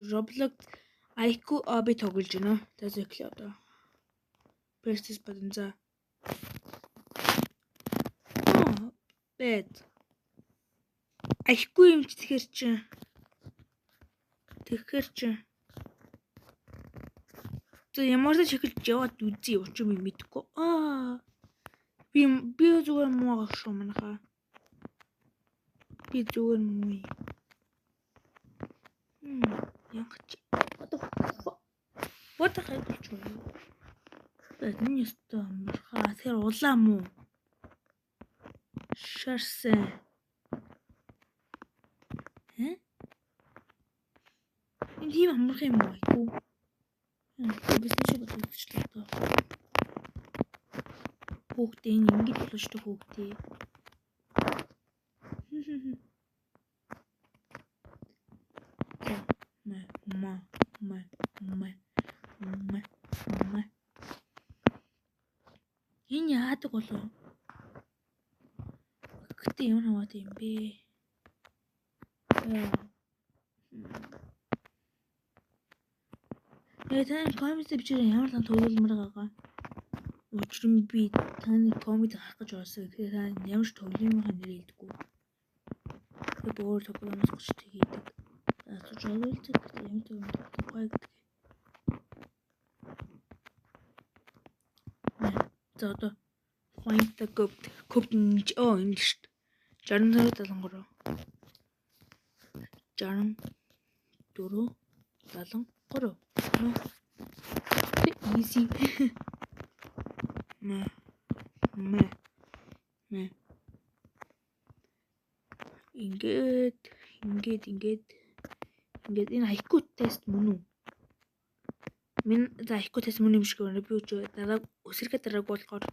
Roblox IQ AB тоглож байна. За зөвхөн одоо. Practice button за. Бэд. IQ юм ч тэгэхээр чи. За ямар ч эхэлж яваад үзье учир би мэдэхгүй. Би зүгээр муу шүү манайхаа. Би зүгээр муу. Янгч. What the heck is going on? Энэ ёстой амархаа. Тэр улаан муу. Шарсан. Энэ тийм амарх юм байгүй. Бизнес бодчихлоо тоо. Хүүхдээ ингэж болж та хүүхдээ. Энэ яадаг болов? Гэтэ юм аваад юм бэ? Таны коммент бичээр ямар тань тоглолмор байгаа. Учир нь би таны коммент харах гэж байсан. Тэгэхээр та ямар ч тоглоомынхаа нэрийг хэлдэггүй. Тэгээд өөр тоглоомоос гоч хийдэг. Асууж ойлцдог юм тоглоом гэдэг. За одоо find the code энэ шүү дээ. 63 easy. Ингээд энэ IQ тест мөн үү? Мен за IQ тест мөн юм шиг байна. Би үгүй дараа өсөрхөд дарааг болохоор.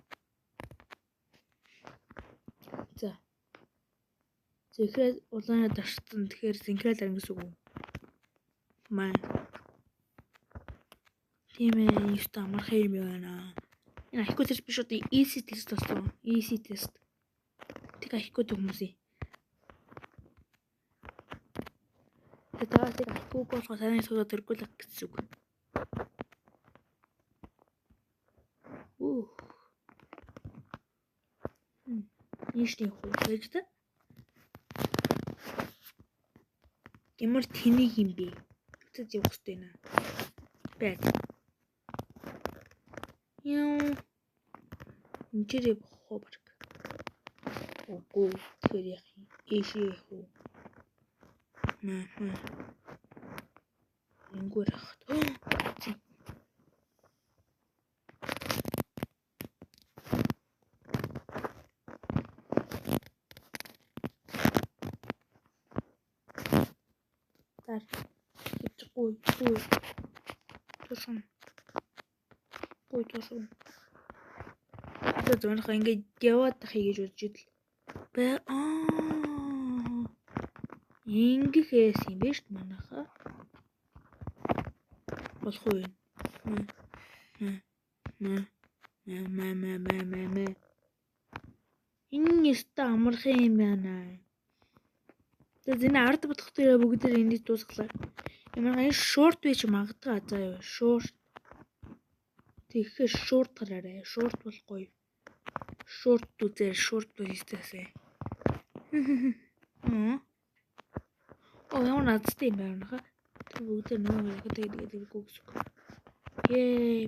За. Тэгэхээр улааны дарсан тэгэхээр синхрал арин гэсэн үг. Тийм ээ, юутай амархан юм байна. Энэ IQ тест биш одоо easy тест болсон. Easy тест. Тэг IQ хүмүүсийн. Тэгээд IQ болохоор таны суулаа тэргүүлэх гэсэн үг. Ийшний хөөж та. Ямар тэнийг юм бэ? Үтэж явах хэрэгтэй нэ. Бэт. Инчирээ бохоо баг. Ого, тэр яах юм? Ийшээ хөө. Ингүүр хат. Ой. Тосон. Тэгээд манайхаа ингэж яваад тахыг гэж бодож идэл. Ингэхээс юм биш үү манайхаа? Болох уу? Энэ яста амархан юм байна. Тэгээд энэ ард бодох дээр бүгд энийг дуусглаа. Ямар шорт биш магадгүй заа юу. Шорт. Тэгэхээр шорт гараарай. Шорт бол гоё. Шорт үзээ, шорт үзээсэй. Ямар надтай юм байна хаа. Тэг бүгд нөө гэдэг гүгс.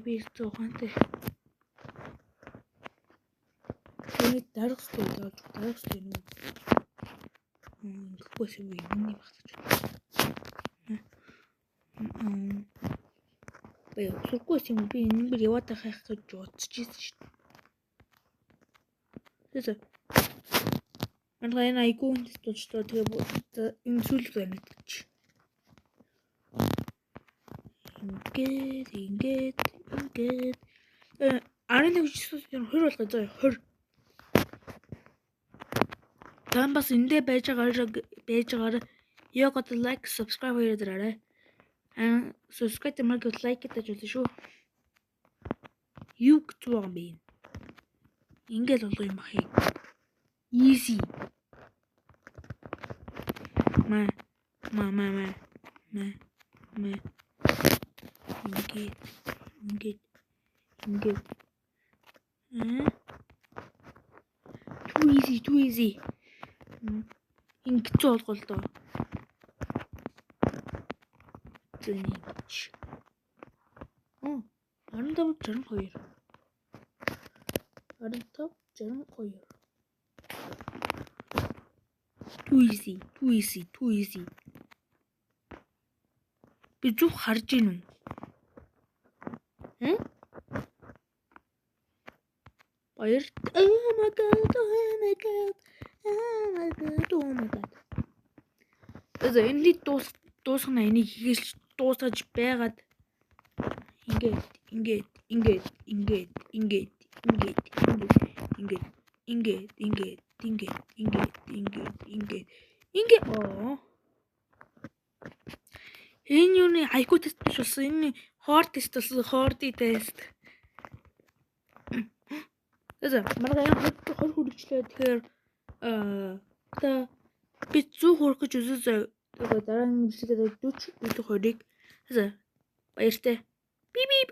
Би зохонтой. Тэний дарахстай нөө. Гэвч юм миний багтаж. Сургууль юм би энэ бүр яваад хайх гэж бодчихсон шүү дээ. Тэсэ. Энэ айгуу тесточтой тэгээ энэ зүйл байна гэж. Ингээд. Арийн хүчтэй юм 20 болгоо заа 20. Тан бас эндээ байж байгаагаар яг лайк, subscribe хийрээрэй. Subscribe маргал лайк гэж үзэн шүү. Юу гэж байгаа юм бэ? Ингээд болов юм ахыг. Easy. Ингээд. Too easy. Ингэж болгоо л доо. Зэнийч. 65 62. Too easy. Би зүг харж гин үү? Баяр. Oh my god. За энэ дуусгана энийг хийгээл дуусгаж байгаад ингээд. Энэ юуны IQ тест биш болсон. Энэ хоор тест болсон. Хоорди тест. За маргаан 20 хүрчлээ. Тэгэхээр би 100 хүрэх гэж үзээ. Тэгээ дараагийн бичлэгээр 40 20-ыг. За баяртай. Бип.